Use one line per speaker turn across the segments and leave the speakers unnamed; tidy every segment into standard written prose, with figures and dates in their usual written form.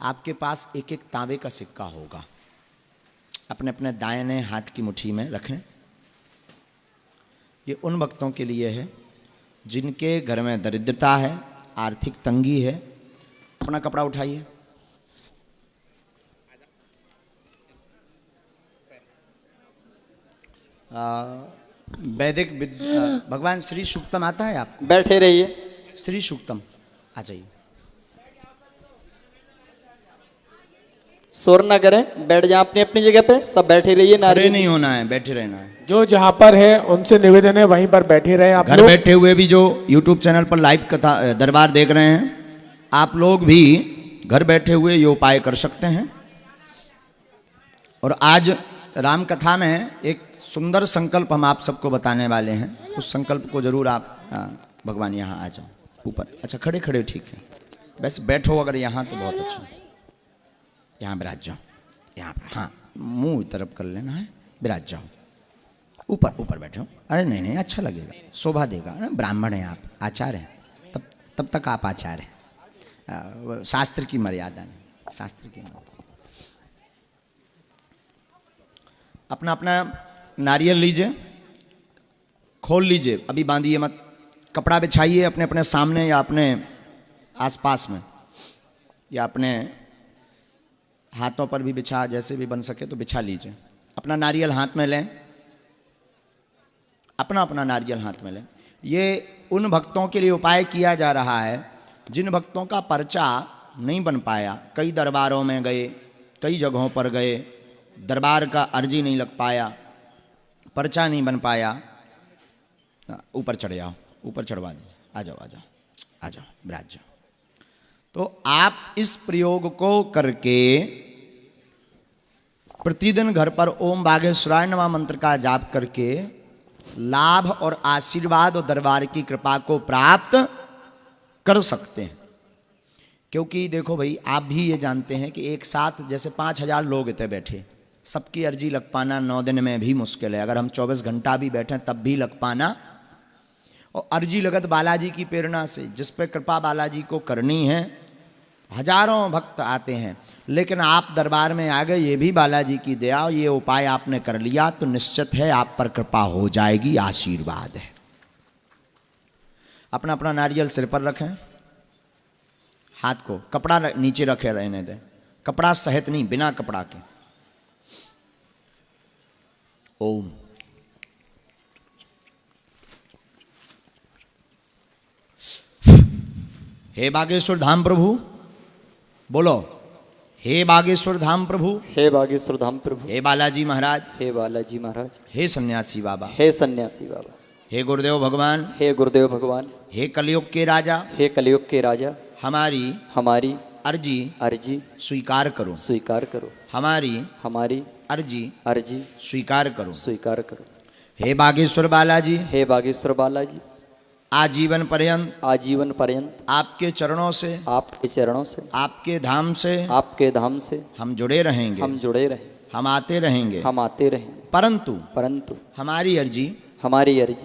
आपके पास एक एक तांबे का सिक्का होगा, अपने अपने दाहिने हाथ की मुट्ठी में रखें। ये उन भक्तों के लिए है जिनके घर में दरिद्रता है, आर्थिक तंगी है। अपना कपड़ा उठाइए। वैदिक भगवान श्री सूक्तम आता है आपको?
बैठे रहिए।
श्री सूक्तम आ जाइए।
शोर ना करें, बैठ जाए अपनी अपनी जगह पे, सब बैठे रहिए।
खड़े नहीं होना है, बैठे रहना है।
जो जहाँ पर है उनसे निवेदन है वहीं पर बैठे रहे आप
घर
लोग।
बैठे हुए भी जो YouTube चैनल पर लाइव कथा दरबार देख रहे हैं, आप लोग भी घर बैठे हुए ये उपाय कर सकते हैं। और आज राम कथा में एक सुंदर संकल्प हम आप सबको बताने वाले हैं। उस संकल्प को जरूर आप भगवान यहाँ आ जाओ ऊपर। अच्छा खड़े खड़े ठीक है, वैसे बैठो अगर यहाँ तो बहुत अच्छा। यहाँ विराज जाओ, यहाँ पर हाँ, मुंह तरफ कर लेना है, विराज जाओ। ऊपर ऊपर बैठो। अरे नहीं नहीं, अच्छा लगेगा, शोभा देगा ना। ब्राह्मण हैं आप, आचार्य हैं, तब तक आप आचार्य हैं। शास्त्र की मर्यादा नहीं, शास्त्र की मर्यादा। अपना अपना नारियल लीजिए, खोल लीजिए, अभी बांधिए मत। कपड़ा बिछाइए अपने अपने सामने या अपने आसपास में, या अपने हाथों पर भी बिछा, जैसे भी बन सके तो बिछा लीजिए। अपना नारियल हाथ में लें, अपना अपना नारियल हाथ में लें। ये उन भक्तों के लिए उपाय किया जा रहा है जिन भक्तों का पर्चा नहीं बन पाया। कई दरबारों में गए, कई जगहों पर गए, दरबार का अर्जी नहीं लग पाया, पर्चा नहीं बन पाया। ऊपर चढ़ जाओ, ऊपर चढ़वा दीजिए। आ जाओ आ जाओ आ जाओ, विराज जाओ। तो आप इस प्रयोग को करके प्रतिदिन घर पर ओम बागेश्वराय नमः मंत्र का जाप करके लाभ और आशीर्वाद और दरबार की कृपा को प्राप्त कर सकते हैं। क्योंकि देखो भाई, आप भी ये जानते हैं कि एक साथ जैसे 5000 लोग इतने बैठे, सबकी अर्जी लग पाना 9 दिन में भी मुश्किल है। अगर हम 24 घंटा भी बैठें तब भी लग पाना। और अर्जी लगत बालाजी की प्रेरणा से, जिस पे कृपा बालाजी को करनी है। हजारों भक्त आते हैं, लेकिन आप दरबार में आ गए, ये भी बालाजी की दया। ये उपाय आपने कर लिया तो निश्चित है आप पर कृपा हो जाएगी, आशीर्वाद है। अपना अपना नारियल सिर पर रखें, हाथ को कपड़ा नीचे रखे रहने दें। कपड़ा सहित नहीं, बिना कपड़ा के। ओम हे बागेश्वर धाम प्रभु, बोलो हे बागेश्वर धाम प्रभु,
हे बागेश्वर धाम प्रभु,
हे बालाजी महाराज,
हे बालाजी महाराज,
हे सन्यासी बाबा,
हे सन्यासी बाबा,
हे गुरुदेव भगवान,
हे गुरुदेव भगवान,
हे कलयुग के राजा,
हे कलयुग के राजा,
हमारी अर्जी स्वीकार करो,
स्वीकार करो।
हमारी अर्जी स्वीकार करो,
स्वीकार करो।
हे बागेश्वर बालाजी,
हे बागेश्वर बालाजी,
आजीवन पर्यंत
आपके चरणों से,
आपके धाम से हम जुड़े रहेंगे, हम आते रहेंगे, परंतु हमारी अर्जी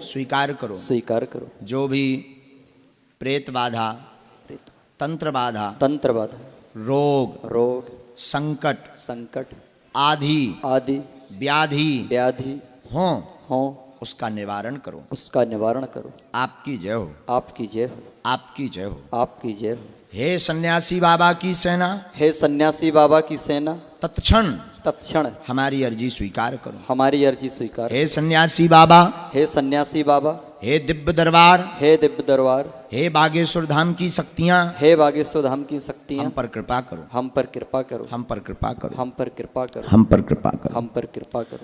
स्वीकार करो। जो भी प्रेत बाधा, तंत्र बाधा, रोग, संकट आदि व्याधि हो उसका निवारण करो, आपकी जय हो, आपकी जय हो। हे सन्यासी बाबा की सेना, तत्क्षण हमारी अर्जी स्वीकार करो, हे सन्यासी बाबा, हे दिव्य दरबार, हे बागेश्वर धाम की शक्तियाँ, हम पर कृपा करो।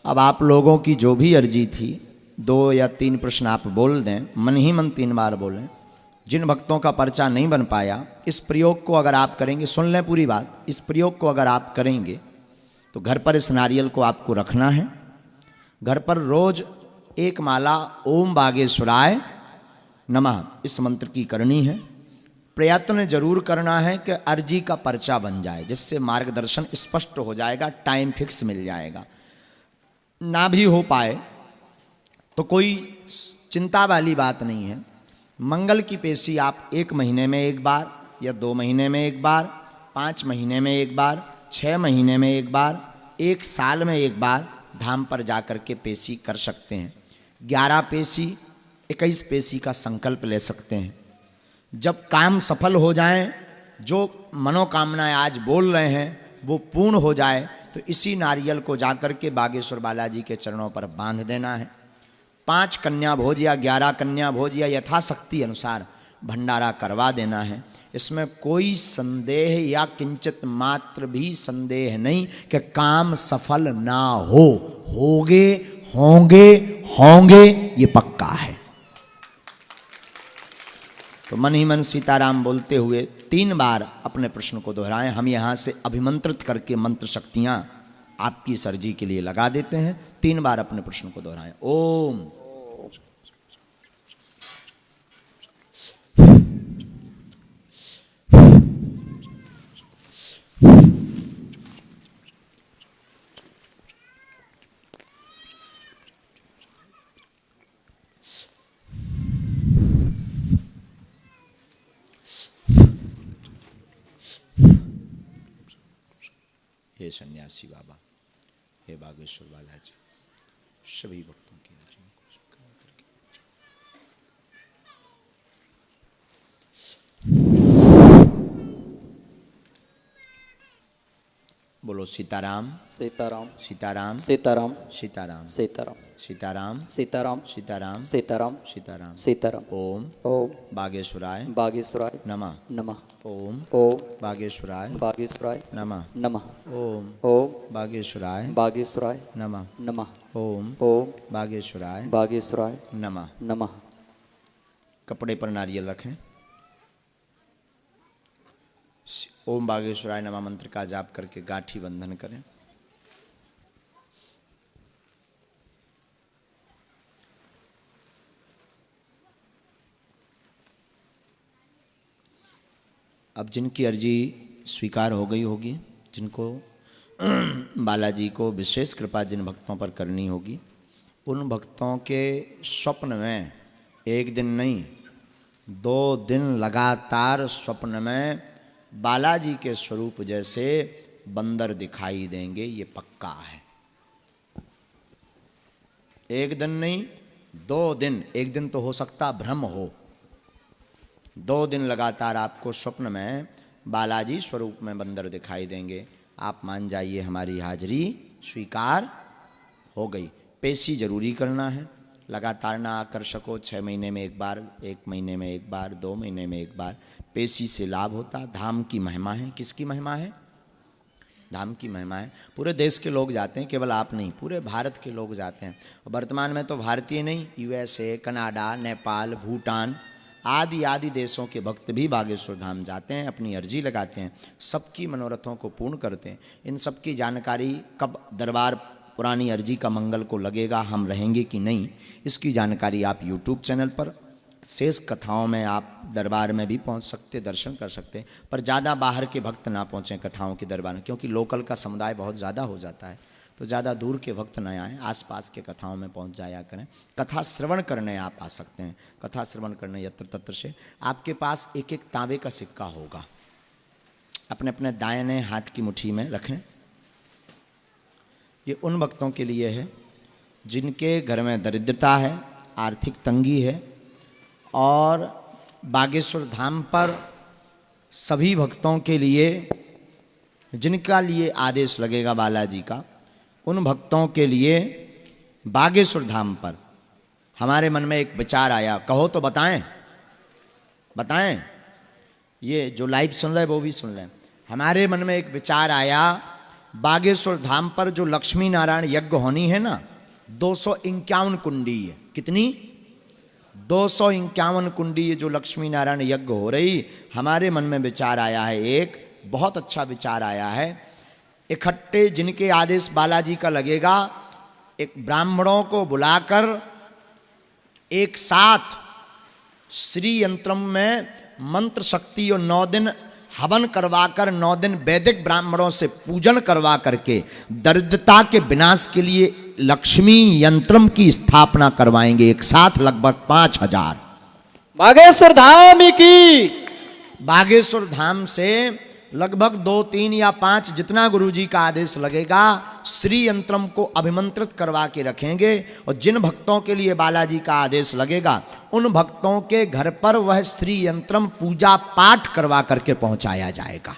अब आप लोगों की जो भी अर्जी थी, 2 या 3 प्रश्न आप बोल दें, मन ही मन 3 बार बोलें। जिन भक्तों का पर्चा नहीं बन पाया, इस प्रयोग को अगर आप करेंगे, सुन लें पूरी बात, इस प्रयोग को अगर आप करेंगे तो घर पर इस नारियल को आपको रखना है। घर पर रोज एक माला ओम बागेश्वराय नमः इस मंत्र की करनी है। प्रयत्न जरूर करना है कि अर्जी का पर्चा बन जाए, जिससे मार्गदर्शन स्पष्ट हो जाएगा, टाइम फिक्स मिल जाएगा। ना भी हो पाए तो कोई चिंता वाली बात नहीं है। मंगल की पेशी आप 1 महीने में 1 बार या 2 महीने में 1 बार 5 महीने में एक बार, 6 महीने में एक बार, 1 साल में एक बार धाम पर जाकर के पेशी कर सकते हैं। 11 पेशी, 21 पेशी का संकल्प ले सकते हैं। जब काम सफल हो जाएं, जो मनोकामनाएं आज बोल रहे हैं वो पूर्ण हो जाए, तो इसी नारियल को जाकर के बागेश्वर बालाजी के चरणों पर बांध देना है। 5 कन्या भोज या 11 कन्या भोज या यथाशक्ति अनुसार भंडारा करवा देना है। इसमें कोई संदेह या किंचित मात्र भी संदेह नहीं कि काम सफल ना हो, होंगे होंगे होंगे, ये पक्का है। तो मन ही मन सीताराम बोलते हुए 3 बार अपने प्रश्न को दोहराएं। हम यहाँ से अभिमंत्रित करके मंत्र शक्तियाँ आपकी सरजी के लिए लगा देते हैं। 3 बार अपने प्रश्न को दोहराएं। ओम हे सन्यासी बाबा, हे बागेश्वर बालाजी, सभी भक्तों की रचना को स्वीकार करके बोलो सीताराम
सीताराम
सीताराम
सीताराम
सीताराम
सीताराम
सीताराम
सीताराम
सीताराम
सीताराम
सीताराम।
सीताराम।
ओम
ओम
बागेश्वराय
बागेश्वराय
नमः।
नमः।
ओम
ओम
बागेश्वराय
बागेश्वराय
नमः।
नमः।
ओम
ओम
बागेश्वराय
बागेश्वराय
नमः।
नमः।
ओम
ओम
बागेश्वराय
बागेश्वराय
नमः।
नमः।
कपड़े पर नारियल रखें। ओम बागेश्वराय नमः मंत्र का जाप करके गांठी बंधन करें। अब जिनकी अर्जी स्वीकार हो गई होगी, जिनको बालाजी को विशेष कृपा जिन भक्तों पर करनी होगी, उन भक्तों के स्वप्न में 1 दिन नहीं 2 दिन लगातार स्वप्न में बालाजी के स्वरूप जैसे बंदर दिखाई देंगे, ये पक्का है। 1 दिन नहीं 2 दिन, 1 दिन तो हो सकता भ्रम हो, 2 दिन लगातार आपको स्वप्न में बालाजी स्वरूप में बंदर दिखाई देंगे। आप मान जाइए हमारी हाजिरी स्वीकार हो गई। पेशी जरूरी करना है, लगातार ना आकर सको, 6 महीने में एक बार, 1 महीने में एक बार, 2 महीने में एक बार, पेशी से लाभ होता। धाम की महिमा है। किसकी महिमा है? धाम की महिमा है। पूरे देश के लोग जाते हैं, केवल आप नहीं, पूरे भारत के लोग जाते हैं। वर्तमान में तो भारतीय नहीं, USA, कनाडा, नेपाल, भूटान आदि आदि देशों के भक्त भी बागेश्वर धाम जाते हैं, अपनी अर्जी लगाते हैं, सबकी मनोरथों को पूर्ण करते हैं। इन सब की जानकारी कब दरबार पुरानी अर्जी का मंगल को लगेगा, हम रहेंगे कि नहीं, इसकी जानकारी आप YouTube चैनल पर, शेष कथाओं में आप दरबार में भी पहुंच सकते, दर्शन कर सकते, पर ज़्यादा बाहर के भक्त ना पहुँचें कथाओं के दरबार में, क्योंकि लोकल का समुदाय बहुत ज़्यादा हो जाता है। तो ज़्यादा दूर के भक्त न आएँ, आसपास के कथाओं में पहुंच जाया करें। कथा श्रवण करने आप आ सकते हैं। कथा श्रवण करने यत्र तत्र से आपके पास 1-1 तांबे का सिक्का होगा, अपने अपने दाहिने हाथ की मुट्ठी में रखें। ये उन भक्तों के लिए है जिनके घर में दरिद्रता है, आर्थिक तंगी है, और बागेश्वर धाम पर सभी भक्तों के लिए जिनका लिए आदेश लगेगा बालाजी का, उन भक्तों के लिए बागेश्वर धाम पर हमारे मन में एक विचार आया। कहो तो बताएं, बताएं, ये जो लाइव सुन रहे वो भी सुन लें। हमारे मन में एक विचार आया, बागेश्वर धाम पर जो लक्ष्मी नारायण यज्ञ होनी है ना, 251 कुंडी है। कितनी? 251 कुंडी ये जो लक्ष्मी नारायण यज्ञ हो रही, हमारे मन में विचार आया है, एक बहुत अच्छा विचार आया है। इकट्ठे जिनके आदेश बालाजी का लगेगा, एक ब्राह्मणों को बुलाकर एक साथ श्री यंत्रम में मंत्र शक्ति और 9 दिन हवन करवाकर, 9 दिन वैदिक ब्राह्मणों से पूजन करवा करके दरिद्रता के विनाश के लिए लक्ष्मी यंत्रम की स्थापना करवाएंगे, एक साथ लगभग 5000।
बागेश्वर धाम की,
बागेश्वर धाम से लगभग 2, 3 या 5 जितना गुरुजी का आदेश लगेगा श्री यंत्रम को अभिमंत्रित करवा के रखेंगे। और जिन भक्तों के लिए बालाजी का आदेश लगेगा उन भक्तों के घर पर वह श्री यंत्रम पूजा पाठ करवा करके पहुंचाया जाएगा,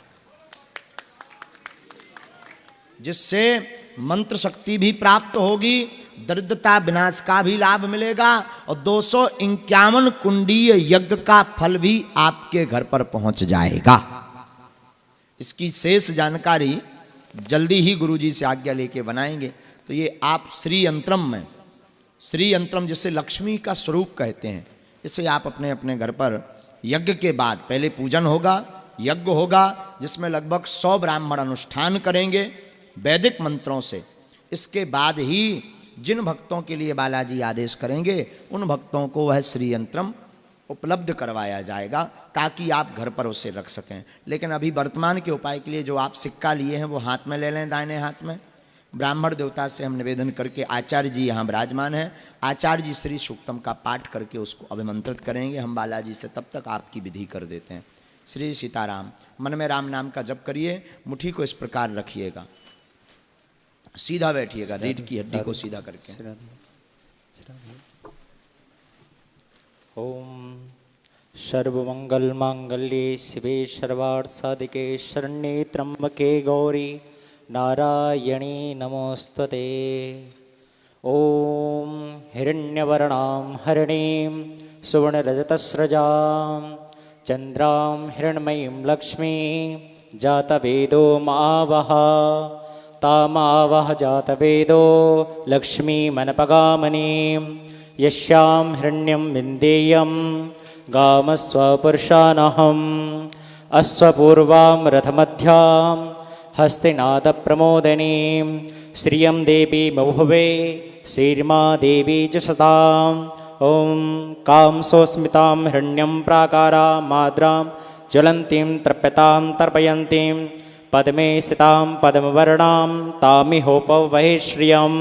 जिससे मंत्र शक्ति भी प्राप्त होगी, दरिद्रता विनाश का भी लाभ मिलेगा और 251 कुंडीय यज्ञ का फल भी आपके घर पर पहुंच जाएगा। इसकी शेष जानकारी जल्दी ही गुरुजी से आज्ञा लेके बनाएंगे। तो ये आप श्री यंत्रम में, श्री यंत्रम जिसे लक्ष्मी का स्वरूप कहते हैं, इसे आप अपने अपने घर पर यज्ञ के बाद पहले पूजन होगा, यज्ञ होगा जिसमें लगभग 100 ब्राह्मण अनुष्ठान करेंगे वैदिक मंत्रों से। इसके बाद ही जिन भक्तों के लिए बालाजी आदेश करेंगे उन भक्तों को वह श्री यंत्रम उपलब्ध करवाया जाएगा ताकि आप घर पर उसे रख सकें। लेकिन अभी वर्तमान के उपाय के लिए जो आप सिक्का लिए हैं वो हाथ में ले लें, दाहिने हाथ में। ब्राह्मण देवता से हम निवेदन करके, आचार्य जी यहाँ विराजमान हैं, आचार्य जी श्री सूक्तम का पाठ करके उसको अभिमंत्रित करेंगे। हम बालाजी से तब तक आपकी विधि कर देते हैं। श्री सीताराम, मन में राम नाम का जप करिए, मुट्ठी को इस प्रकार रखिएगा, सीधा बैठिएगा, रीढ़ की हड्डी को सीधा करके।
ओम सर्वमंगल मांगल्ये शिवे सर्वार्थ साधिके शरण्ये त्र्यंबके गौरी नारायणी नमोस्तुते। ओम हिरण्यवर्णां हरिणीं सुवर्णरजतस्रजां चंद्रां हिरण्मयीं लक्ष्मीं जातवेदो मावह तामावह जातवेदो लक्ष्मीमनपगामिनीं यस्यां हिरण्यं विन्देयं गामस्वपुरुषानहम् अश्वपूर्वां रथमध्यां हस्तिनादप्रमोदिनीं श्रियं देवी महुवे श्रीर्मा देवी जशताम्। ॐ कांसोस्मितां हिरण्यं प्राकारां माद्रां ज्वलन्तीं तर्प्यतां तर्पयन्तीं पद्मे स्थितां पद्मवर्णां तामिहोपवहे श्रियं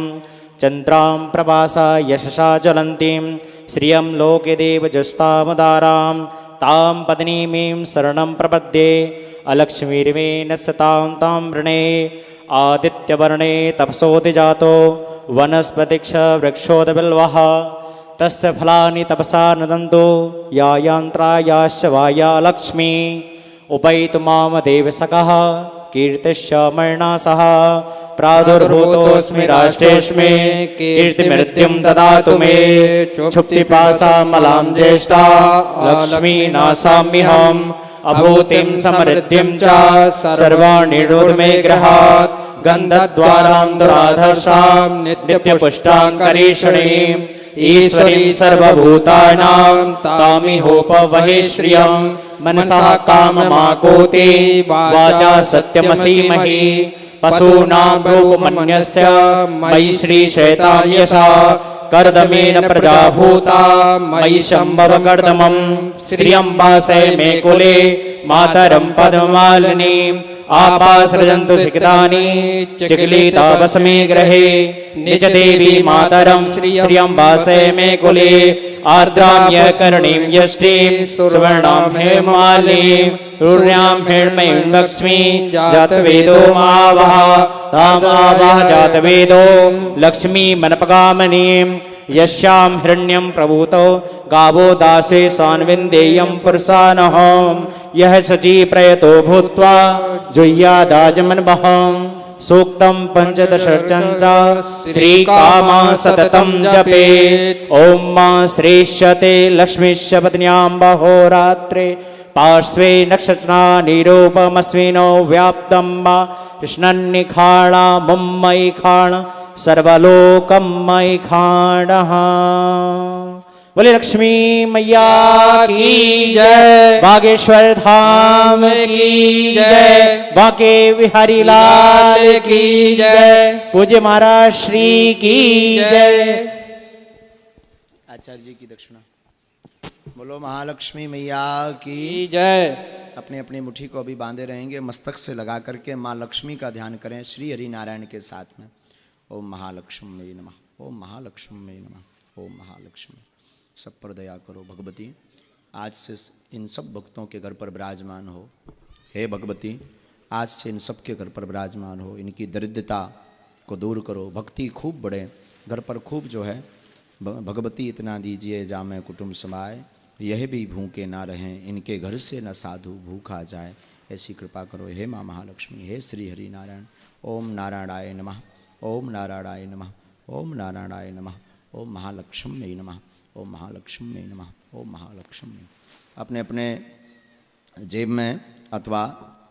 चन्द्रां प्रभासा यशसा ज्वलन्तीं श्रियं लोके देवजस्तामदारां तां पत्नीमीं शरणं प्रपद्ये अलक्ष्मीर्मेण सतां तां वृणे आदित्यवर्णे तपसोऽधिजातो वनस्पतिक्ष वृक्षोदबिल्वः तस्य फलानि तपसा नदन्तो या यान्त्रायाश्च वाया लक्ष्मी उपैतु माम देवसखः कीर्तिश्च मरणा सह प्रादुर्भूतोऽस्मि राष्ट्रेऽस्मि कीर्तिमृत्युं ददातु मे क्षुप्तिपाशामलां ज्येष्ठा लक्ष्मी नाशाम्यहम् अभूतिं समृद्धिं च सर्वाणि मे गृहात् गन्धद्वारां दुराधर्षां नित्यपुष्टां करीषणीं ईश्वरीं सर्वभूतानां तामिहोपवहे श्रियं मनसा काममाकोति वाचा सत्यमसीमहि पशूनां रूपमन्यस्य मयि श्रीशैतान्यसा कर्दमेन प्रजाभूता मयि शम्भवकर्दमं श्रियं वासय मे कुले मातरं पद्ममालिनीम् आपासृजन्तु सिकतानि चिक्लिता वसमे गृहे निज देवी मातरं श्रियं वासय मे कुले आर्द्राम्यकर्णीं यष्टिं सुवर्णां हेमालिनीं रुण्यां हिरण्मयीं लक्ष्मीं जातवेदो मावह तामावह जातवेदो लक्ष्मीमनपगामिनीं यस्यां हिरण्यं प्रभूतो गावो दासे सान्विन्देयं पुरुषानहम् यः शची प्रयतो भूत्वा जुह्यादाजमन्वहम् सूक्तं पंचदशर्चन च श्रीकामा सततं जपेत्। ॐ मा श्रेष्यते लक्ष्मीश्च पत्न्यां बहोरात्रे पार्श्वे नक्षत्रानिरूपमस्मिनो व्याप्तं मा कृष्णन्निखाणा मुम्मयि खाण सर्वलोकं मयि खाणः। बोले लक्ष्मी मैया की जय, बागेश्वर धाम की जय, बांके बिहारी लाल की जय, पूज्य महाराज श्री की जय।
आचार्य जी की दक्षिणा। बोलो महालक्ष्मी मैया की
जय।
अपने अपनी मुट्ठी को अभी बांधे रहेंगे, मस्तक से लगा करके माँ लक्ष्मी का ध्यान करें श्री हरि नारायण के साथ में। ओम महालक्ष्मी नमः, ओम महालक्ष्मी नमः, ओम महालक्ष्मी। सब पर दया करो भगवती। आज से इन सब भक्तों के घर पर विराजमान हो। हे भगवती, आज से इन सबके घर पर विराजमान हो, इनकी दरिद्रता को दूर करो, भक्ति खूब बढ़े, घर पर खूब जो है भगवती इतना दीजिए जामे कुटुंब समाए, यह भी भूखे ना रहें, इनके घर से न साधु भूखा जाए, ऐसी कृपा करो हे माँ महालक्ष्मी, हे श्री हरि नारायण। ओम नारायणाय नमः, ओम नारायणाय नमः, ओम नारायणाय नमः, ओम महालक्ष्मी नमः, ओम महालक्ष्मी नमः, ओम महालक्ष्मी। अपने अपने जेब में अथवा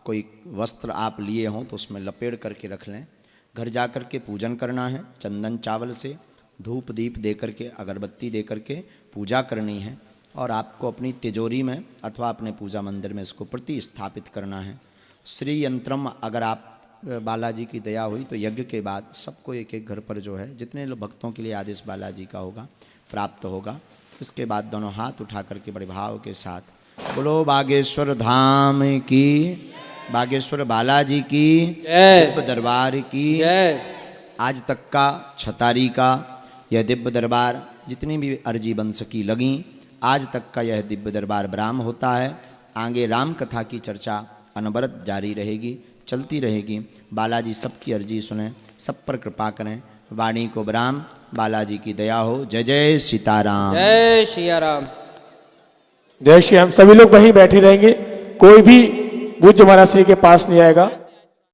कोई वस्त्र आप लिए हों तो उसमें लपेट करके रख लें। घर जा कर के पूजन करना है, चंदन चावल से धूप दीप दे करके, अगरबत्ती दे करके पूजा करनी है और आपको अपनी तिजोरी में अथवा अपने पूजा मंदिर में इसको प्रतिस्थापित करना है। श्री यंत्रम अगर आप बालाजी की दया हुई तो यज्ञ के बाद सबको एक एक घर पर जो है जितने लोग भक्तों के लिए आदेश बालाजी का होगा प्राप्त होगा। इसके बाद दोनों हाथ उठा करके बड़े भाव के साथ बोलो बागेश्वर धाम की, बागेश्वर बालाजी की दिव्य दरबार की। आज तक का छतारी का यह दिव्य दरबार जितनी भी अर्जी बन सकी लगी, आज तक का यह दिव्य दरबार विराम होता है। आगे राम कथा की चर्चा अनवरत जारी रहेगी, चलती रहेगी। बालाजी सबकी अर्जी सुने, सब पर कृपा करें, वाणी को विराम, बालाजी की दया हो। जय जय सीताराम,
जय सिया राम।
जय श्री राम। सभी लोग वहीं बैठे रहेंगे, कोई भी पूज्य महाराज श्री के पास नहीं आएगा।